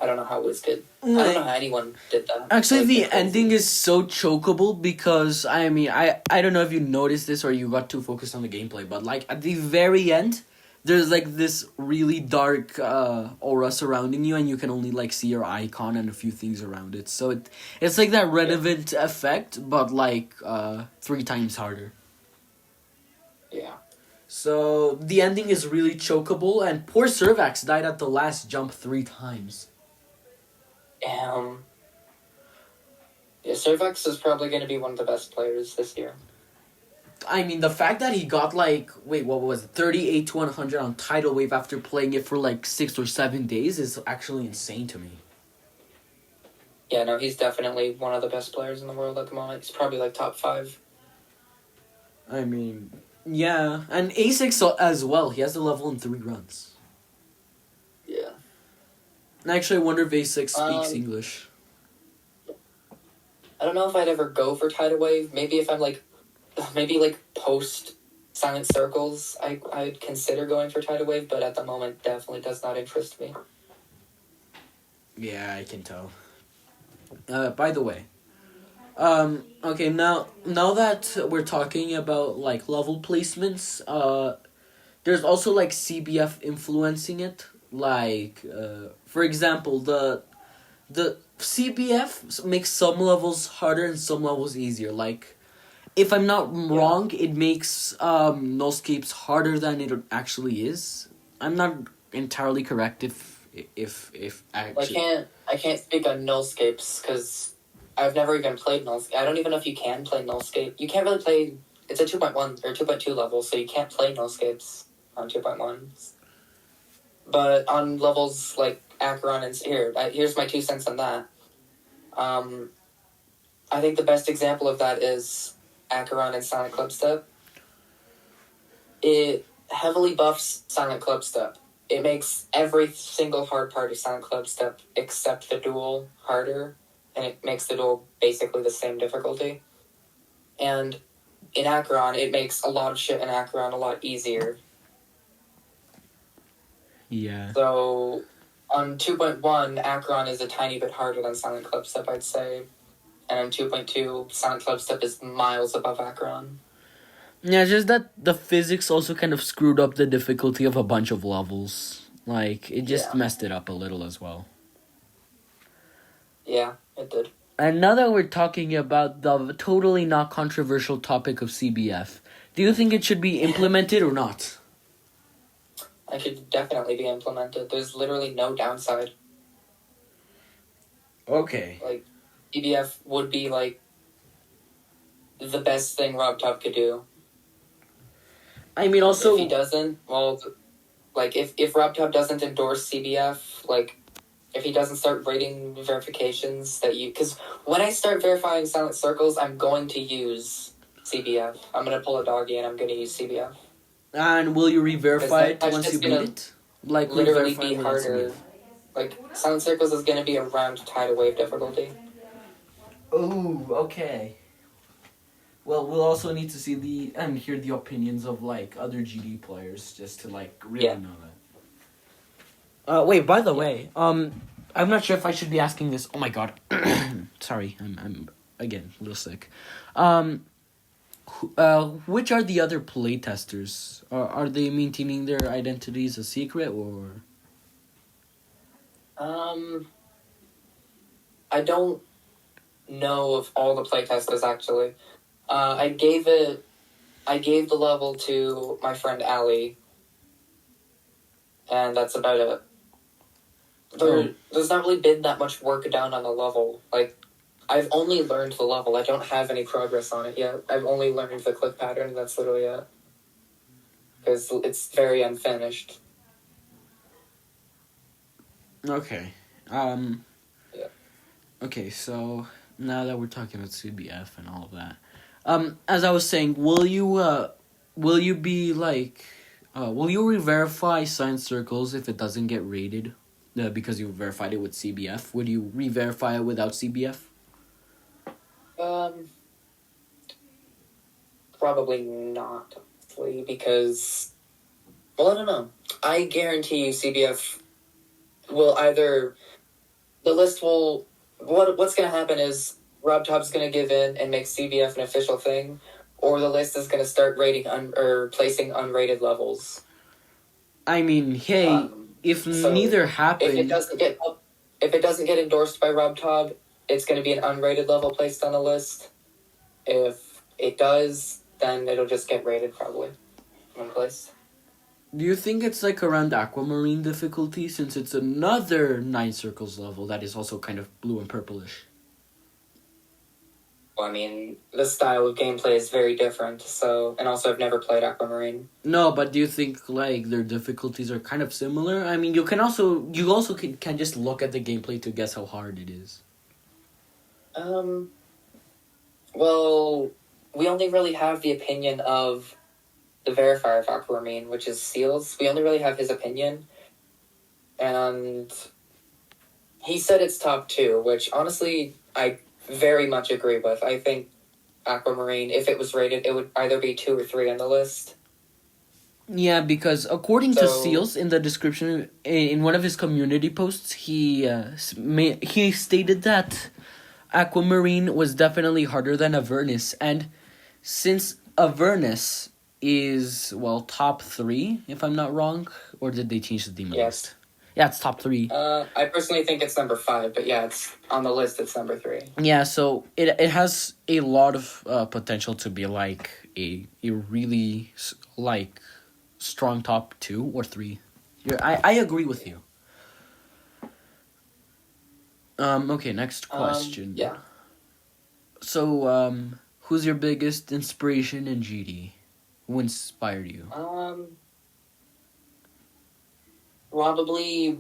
know how it was good. I don't know how anyone did that. Actually, Like, the it's crazy. ending is so chokeable because, I mean, I don't know if you noticed this or you got too focused on the gameplay, but, like, at the very end, there's, like, this really dark aura surrounding you, and you can only, like, see your icon and a few things around it. So it's like that relevant effect, but, like, 3 times harder. Yeah. So the ending is really chokeable, and poor Servax died at the last jump 3 times. Yeah, Servax is probably going to be one of the best players this year. I mean, the fact that he got, like, what was it, 38 to 100 on Tidal Wave after playing it for, like, 6 or 7 days is actually insane to me. Yeah, no, he's definitely one of the best players in the world at the moment. He's probably, like, top 5. I mean, yeah. And A6 as well. He has the level in 3 runs. Yeah. And actually, I wonder if A6 speaks English. I don't know if I'd ever go for Tidal Wave. Maybe if I'm, like, post Silent Circles, I'd consider going for Tidal Wave, but at the moment, definitely does not interest me. Yeah, I can tell. By the way, okay, now that we're talking about, like, level placements, there's also, like, CBF influencing it. Like, for example, the CBF makes some levels harder and some levels easier. Like, if I'm not wrong, it makes nullscapes harder than it actually is. I'm not entirely correct if actually. Well, I can't speak on nullscapes because I've never even played nullscape. I don't even know if you can play nullscape. You can't really play. It's a 2.1 or 2.2 level, so you can't play nullscapes on 2.1. But on levels like Acheron and here's my 2 cents on that. I think the best example of that is Acheron and Silent Clubstep. It heavily buffs Silent Clubstep. It makes every single hard part of Silent Clubstep except the duel harder, and it makes the duel basically the same difficulty. And in Acheron, it makes a lot of shit in Acheron a lot easier. Yeah. So, on 2.1, Acheron is a tiny bit harder than Silent Clubstep, I'd say. And on 2.2, Silent Clubstep is miles above Acheron. Yeah, it's just that the physics also kind of screwed up the difficulty of a bunch of levels. Like, it just messed it up a little as well. Yeah, it did. And now that we're talking about the totally not controversial topic of CBF, do you think it should be implemented or not? It should definitely be implemented. There's literally no downside. Okay. Like, CBF would be, like, the best thing RobTop could do. I mean, also... If he doesn't, well, like, if RobTop doesn't endorse CBF, like, if he doesn't start rating verifications that you... Because when I start verifying Silent Circles, I'm going to use CBF. I'm going to pull a doggy and I'm going to use CBF. And will you re-verify it once you beat it? Like, literally be harder. Like, Silent Circles is going to be around Tidal Wave difficulty. Oh, okay. Well, we'll also need to see and hear the opinions of, like, other GD players just to, like, really know that. Wait, by the way, I'm not sure if I should be asking this. Oh my god. Sorry, I'm again a little sick. Which are the other playtesters? Are they maintaining their identities a secret or? I don't know of all the playtesters actually. I gave the level to my friend Ali, and that's about it. There's not really been that much work done on the level. Like, I've only learned the level. I don't have any progress on it yet. I've only learned the click pattern, and that's literally it. Because it's very unfinished. Okay. Yeah. Okay, so now that we're talking about CBF and all of that, as I was saying, will you be like, will you re-verify Silent Circles if it doesn't get rated, because you verified it with CBF? Would you re-verify it without CBF? Um, Probably not, because, well, I don't know. I guarantee you CBF will either, the list will, what's going to happen is Rob Top's going to give in and make CBF an official thing, or the list is going to start rating or placing unrated levels. I mean, hey, if So neither if happened, if it doesn't get endorsed by Rob Top, it's going to be an unrated level placed on the list. If it does, then it'll just get rated probably one place. do you think it's like around aquamarine difficulty since it's another 9 circles level that is also kind of blue and purplish? Well, I mean, the style of gameplay is very different, so, and also I've never played Aquamarine. No, but do you think like their difficulties are kind of similar? I mean, you also can just look at the gameplay to guess how hard it is. Well, we only really have the opinion of the verifier of Aquamarine, which is Seals. We only really have his opinion. And he said it's top 2, which honestly, I very much agree with. I think Aquamarine, if it was rated, it would either be 2 or 3 on the list. Yeah, because according to Seals in the description in one of his community posts, he stated that Aquamarine was definitely harder than Avernus, and since Avernus is top 3, if I'm not wrong, or did they change the demon list? Yeah, it's top 3. I personally think it's number 5, but yeah, it's on the list. It's number 3. Yeah, so it has a lot of potential to be like a really like strong top 2 or 3. I agree with you. Okay, next question. Yeah. So, who's your biggest inspiration in GD? Who inspired you? Probably,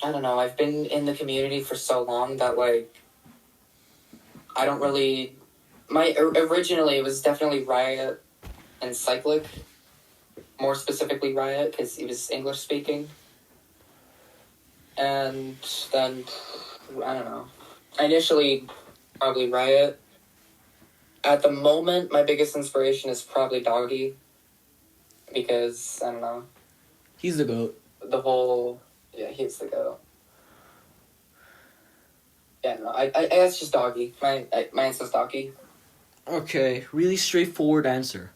I don't know, I've been in the community for so long that, like, I don't really, originally it was definitely Riot and Cyclic, more specifically Riot, because he was English speaking, and then, I don't know, initially, probably Riot. At the moment, my biggest inspiration is probably Doggy, because, I don't know, He's the GOAT. He's the GOAT. Yeah, no, I it's just Doggy. My answer's Doggy. Okay, really straightforward answer.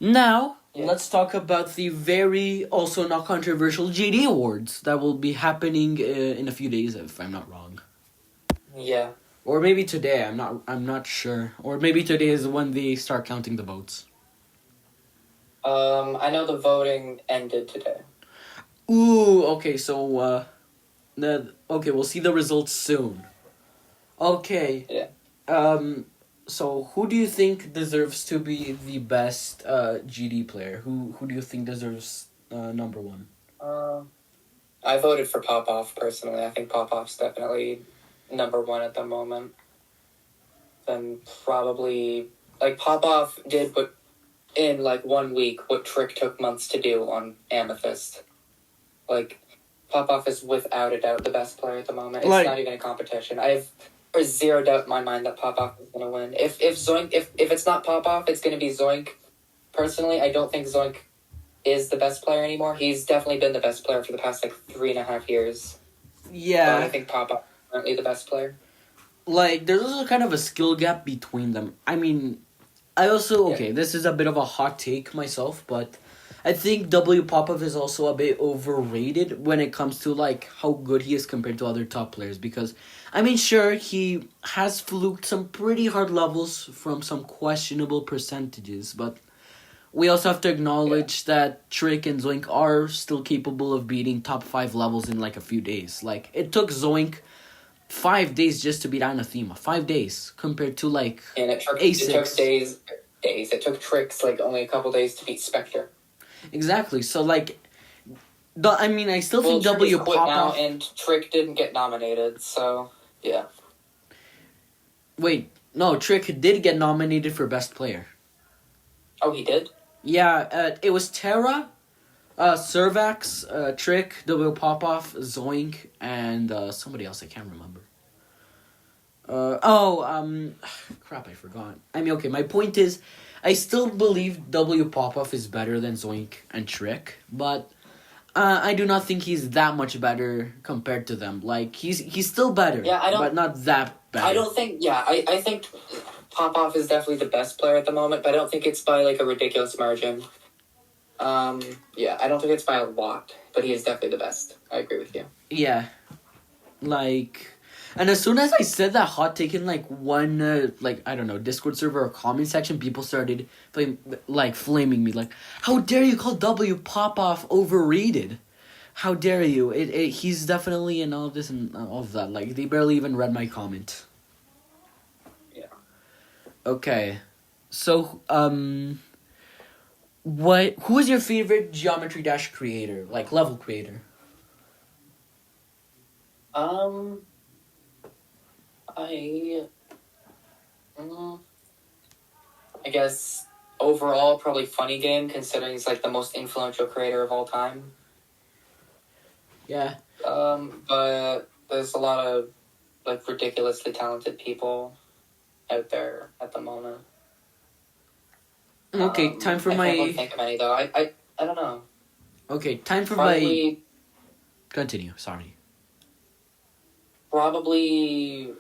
Now, let's talk about the very also not controversial GD Awards that will be happening in a few days, if I'm not wrong. Yeah. Or maybe today. I'm not sure. Or maybe today is when they start counting the votes. I know the voting ended today. Ooh, okay, so we'll see the results soon. Okay. Yeah. So who do you think deserves to be the best GD player? Who do you think deserves number 1? I voted for Popoff personally. I think Popoff's definitely number 1 at the moment. Then probably Popoff did in 1 week what Trick took months to do on Amethyst. Popoff is without a doubt the best player at the moment. It's not even a competition. There's zero doubt in my mind that Popoff is going to win. If it's not Popoff, it's going to be Zoink. Personally, I don't think Zoink is the best player anymore. He's definitely been the best player for the past 3.5 years. Yeah. But I think Popoff is currently the best player. There's also kind of a skill gap between them. I mean, I also this is a bit of a hot take myself, but I think W Popov is also a bit overrated when it comes to how good he is compared to other top players, because I mean sure he has fluked some pretty hard levels from some questionable percentages, but we also have to acknowledge that Trick and Zoink are still capable of beating top 5 levels in a few days. It took Zoink 5 days just to beat Anathema. 5 days compared to and it took days. It took Tricks only a couple days to beat Spectre. Exactly. So I still think W quit now, Popov and Trick didn't get nominated. So yeah. Wait, no, Trick did get nominated for best player. Oh, he did? Yeah, it was Terra, Servax, Trick, W Popov, Zoink, and somebody else I can't remember. Crap, I forgot. I mean, okay, my point is, I still believe W Popoff is better than Zoink and Trick, but I do not think he's that much better compared to them. Like, he's still better, but not that better. I don't think, I think Popoff is definitely the best player at the moment, but I don't think it's by, like, a ridiculous margin. I don't think it's by a lot, but he is definitely the best. I agree with you. Yeah. Like... And as soon as I said that hot take in, like, one, I don't know, Discord server or comment section, people started, flaming me. Like, how dare you call W Popoff overrated? How dare you? He's definitely in all this and all of that. Like, they barely even read my comment. Yeah. Okay. So, who is your favorite Geometry Dash creator? Like, level creator? I guess overall probably Funny Game, considering he's like the most influential creator of all time. Yeah. But there's a lot of like ridiculously talented people out there at the moment. Okay, time for I my... can't really think of any though. I don't know. Okay, time for Probably... my... Continue, sorry. Probably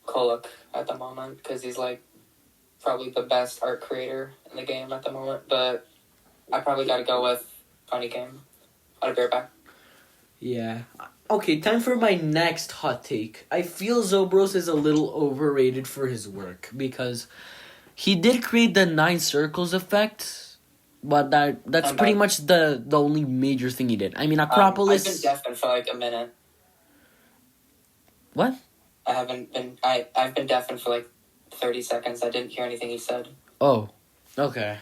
Kolak at the moment, because he's like probably the best art creator in the game at the moment, but I probably gotta go with Funny Game. I'll be right back. Yeah. Okay, time for my next hot take. I feel Zobros is a little overrated for his work, because he did create the 9 circles effect, but that's pretty much the only major thing he did. I mean, Acropolis... I've been deafened for like a minute. What? I've been deafened for like 30 seconds. I didn't hear anything he said. Oh, okay.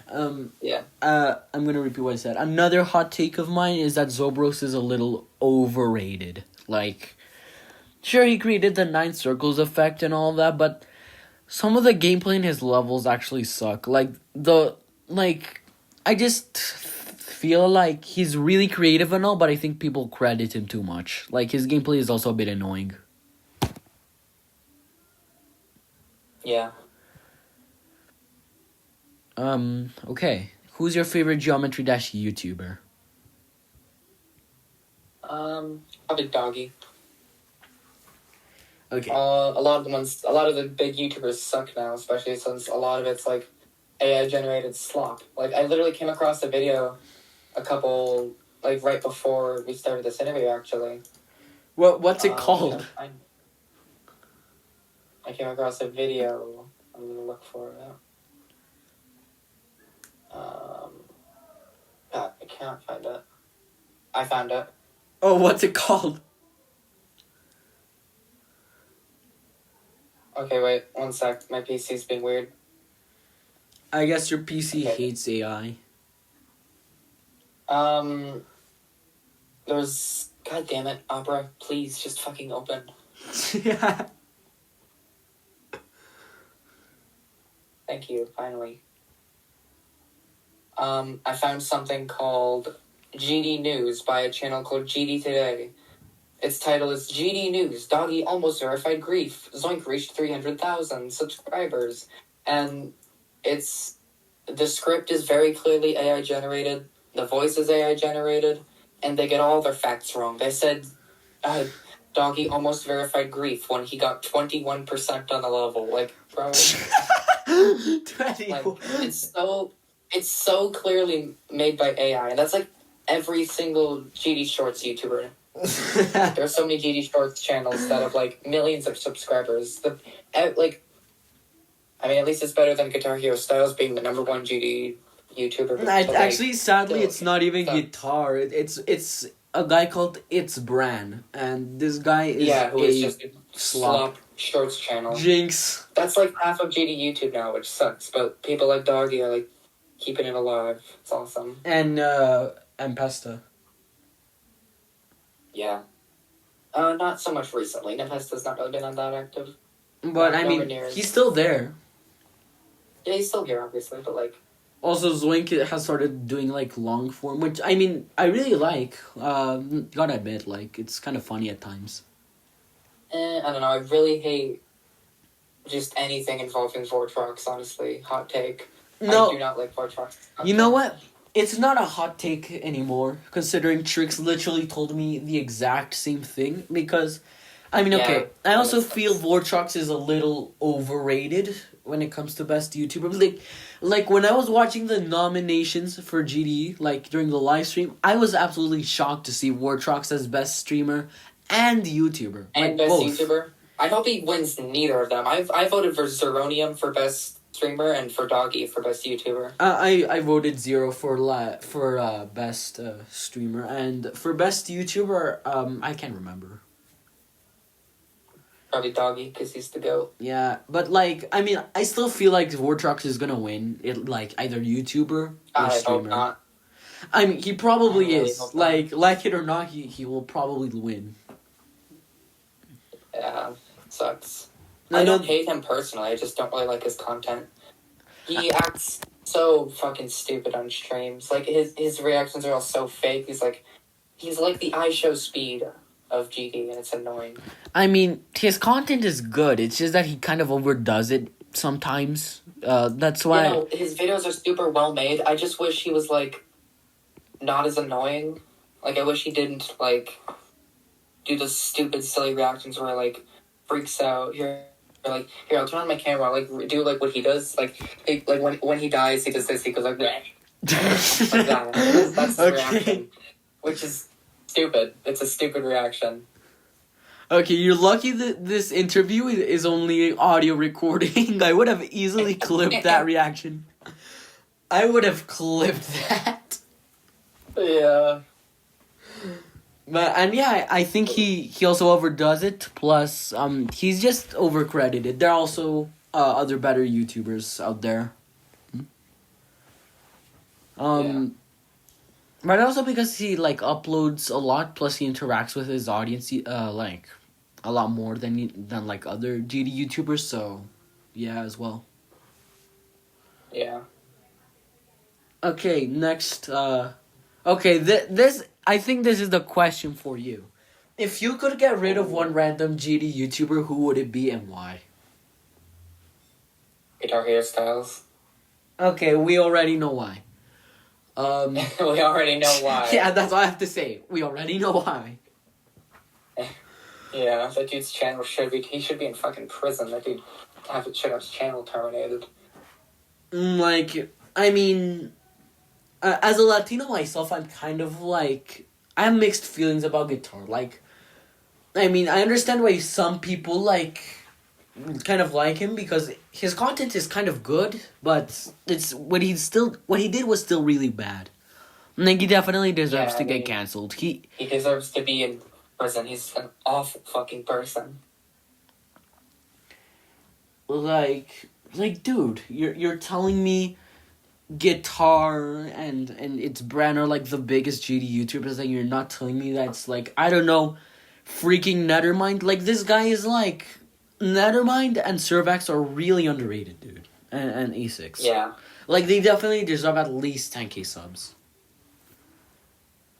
Yeah. I'm gonna repeat what I said. Another hot take of mine is that Zobros is a little overrated. Like, sure, he created the 9 circles effect and all that, but some of the gameplay in his levels actually suck. I just feel like he's really creative and all, but I think people credit him too much. Like, his gameplay is also a bit annoying. Yeah. Okay. Who's your favorite Geometry Dash YouTuber? Probably Doggy. Okay. A lot of the big YouTubers suck now, especially since a lot of it's like AI generated slop. Like, I literally came across a video right before we started this interview, actually. What's it called? I came across a video. I'm gonna look for it. I can't find it. I found it. Oh, what's it called? Okay, wait, 1 sec. My PC's being weird. I guess your PC hates AI. There's... God damn it, Opera. Please, just fucking open. Yeah. Thank you, finally. I found something called GD News by a channel called GD Today. Its title is GD News. Doggy almost verified grief. Zoink reached 300,000 subscribers. And the script is very clearly AI generated. The voice is AI generated. And they get all their facts wrong. They said Doggy almost verified grief when he got 21% on the level. Like, bro. 21. Like, it's so clearly made by AI. And that's like every single GD Shorts YouTuber. There are so many GD Shorts channels that have like millions of subscribers. At least it's better than Guitar Hero Styles being the number 1 GD YouTuber. Actually, sadly, it's not even guitar. It's a guy called It's Bran, and this guy is who is just a slop Shorts channel. Jinx. That's like half of GD YouTube now, which sucks. But people like Doggy are like keeping it alive. It's awesome. And Pesta. Yeah. Not so much recently. Nepesta's not really been on that active. But, he's still there. Yeah, he's still here, obviously, but, like... Also, Zoink has started doing, like, long form, which, I really like. Gotta admit, like, it's kind of funny at times. I don't know. I really hate just anything involving Vortrox, honestly. Hot take. No. I do not like Vortrox. You know what? It's not a hot take anymore, considering Trix literally told me the exact same thing, because, I mean, okay, I also feel Vortrox is a little overrated when it comes to best YouTuber. Like when I was watching the nominations for GDE, like, during the live stream, I was absolutely shocked to see Vortrox as best streamer and YouTuber. And like, best both. YouTuber? I hope he wins neither of them. I voted for Zeronium for best streamer and for Doggy for best YouTuber. I voted 0 for best streamer, and for best YouTuber, I can't remember. Probably Doggy, because he's the GOAT. Yeah, but like, I mean, I still feel like Vortrox is gonna win it, like either YouTuber or I streamer. hope not. I mean, he probably really is. Like it or not, he will probably win. Yeah, sucks. I don't hate him personally, I just don't really like his content. He acts so fucking stupid on streams. Like, his reactions are all so fake. He's like the iShow speed of GD, and it's annoying. I mean, his content is good. It's just that he kind of overdoes it sometimes. That's why... You know, his videos are super well made. I just wish he was, like, not as annoying. Like, I wish he didn't, like, do the stupid, silly reactions where, like, freaks out. Here, I'll turn on my camera. Like, do like what he does. Like when he dies, he does this. He goes like that. Like that. That's the reaction, which is stupid. It's a stupid reaction. Okay, you're lucky that this interview is only audio recording. I would have easily clipped that reaction. I would have clipped that. Yeah. But yeah, I think he also overdoes it. Plus, he's just overcredited. There are also other better YouTubers out there. But also because he like uploads a lot. Plus, he interacts with his audience like a lot more than like other GD YouTubers. So, yeah, as well. Yeah. Okay, next. Okay, this. I think this is the question for you. If you could get rid of one random GD YouTuber, who would it be and why? Guitar hairstyles. Okay, we already know why. We already know why. Yeah, that's all I have to say. We already know why. Yeah, that dude's channel he should be in fucking prison. That dude should have his channel terminated. Like, I mean... as a Latino myself, I'm kind of like... I have mixed feelings about guitar. Like, I mean, I understand why some people, like, kind of like him, because his content is kind of good, but it's what he did was still really bad. Like, he definitely deserves to get cancelled. He deserves to be in prison. He's an awful fucking person. Like, dude, you're telling me Guitar and its brand are like the biggest GD YouTubers, and you're not telling me that's like, I don't know, freaking Nethermind? Like, this guy is like, Nethermind and Servax are really underrated, dude. And A6. Yeah. Like, they definitely deserve at least 10k subs.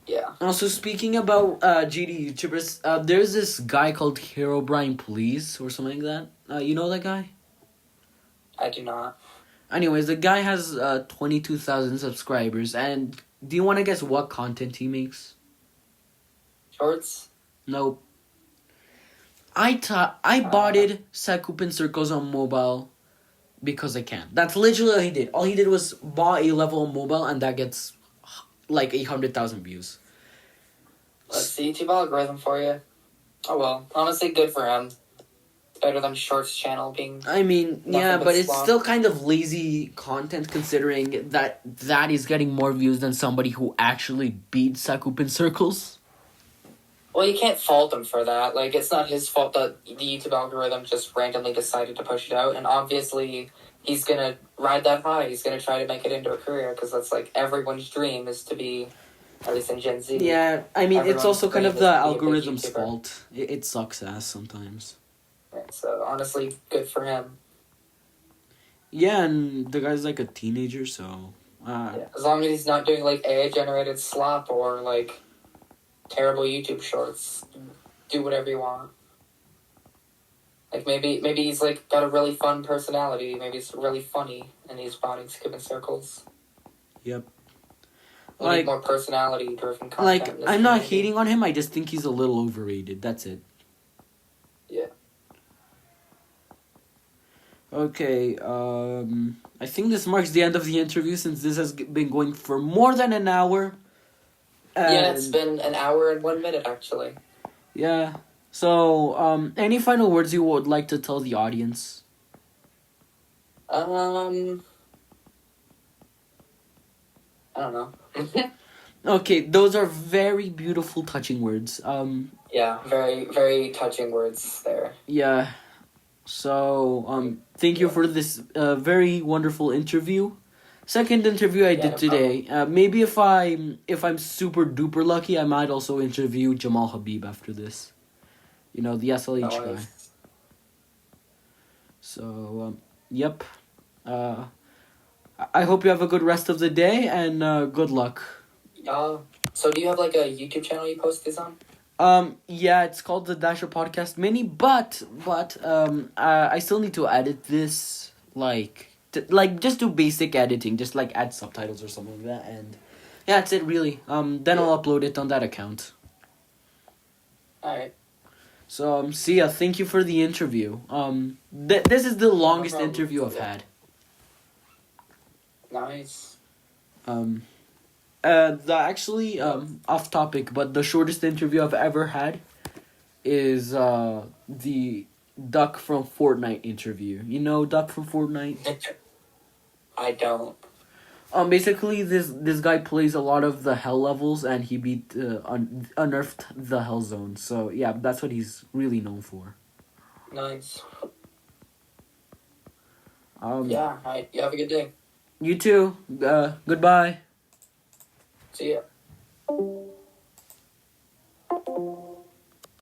Yeah. Also, speaking about GD YouTubers, there's this guy called Herobrine Please, or something like that. You know that guy? I do not. Anyways, the guy has 22,000 subscribers, and do you want to guess what content he makes? Shorts? Nope. I botted Sakupin Circles on mobile because I can. That's literally all he did. All he did was bought a level on mobile, and that gets like 100,000 views. Let's see, YouTube algorithm for you. Oh well, honestly, good for him. Better than Shorts channel being... I mean, yeah, but it's still kind of lazy content, considering that is getting more views than somebody who actually beat Sakupin Circles. Well, you can't fault him for that. Like, it's not his fault that the YouTube algorithm just randomly decided to push it out, and obviously he's gonna ride that high. He's gonna try to make it into a career, because that's like everyone's dream is to be, at least in Gen Z. Yeah, I mean, it's also kind of the algorithm's fault. It sucks ass sometimes. So, honestly, good for him. Yeah, and the guy's like a teenager, so... yeah, as long as he's not doing, like, AI-generated slop or, like, terrible YouTube shorts. Do whatever you want. Like, maybe he's, like, got a really fun personality. Maybe he's really funny, and he's botting skip in circles. Yep. We need more personality-driven content. Like, in this I'm not community. hating on him, I just think he's a little overrated. That's it. Yeah. Okay, I think this marks the end of the interview since this has been going for more than an hour. Yeah, it's been an hour and 1 minute, actually. Yeah. So, any final words you would like to tell the audience? I don't know. Okay, those are very beautiful, touching words. Yeah, very, very touching words there. Yeah. So, thank you for this very wonderful interview. Second interview I did today. Maybe if I'm super duper lucky, I might also interview Jamal Habib after this. You know, the SLH guy. So, yep. I hope you have a good rest of the day and good luck. So do you have like a YouTube channel you post this on? Yeah, it's called the Dasher Podcast Mini, but I still need to edit this, just do basic editing, just like add subtitles or something like that, and yeah, that's it really. Then I'll upload it on that account. Alright. So, see ya. Thank you for the interview. This is the longest interview I've had. Nice. Off topic, but the shortest interview I've ever had is the Duck from Fortnite interview. You know Duck from Fortnite? I don't. Basically this guy plays a lot of the hell levels and he unearthed the hell zone. So yeah, that's what he's really known for. Nice. Yeah, alright, you have a good day. You too. Goodbye. See ya.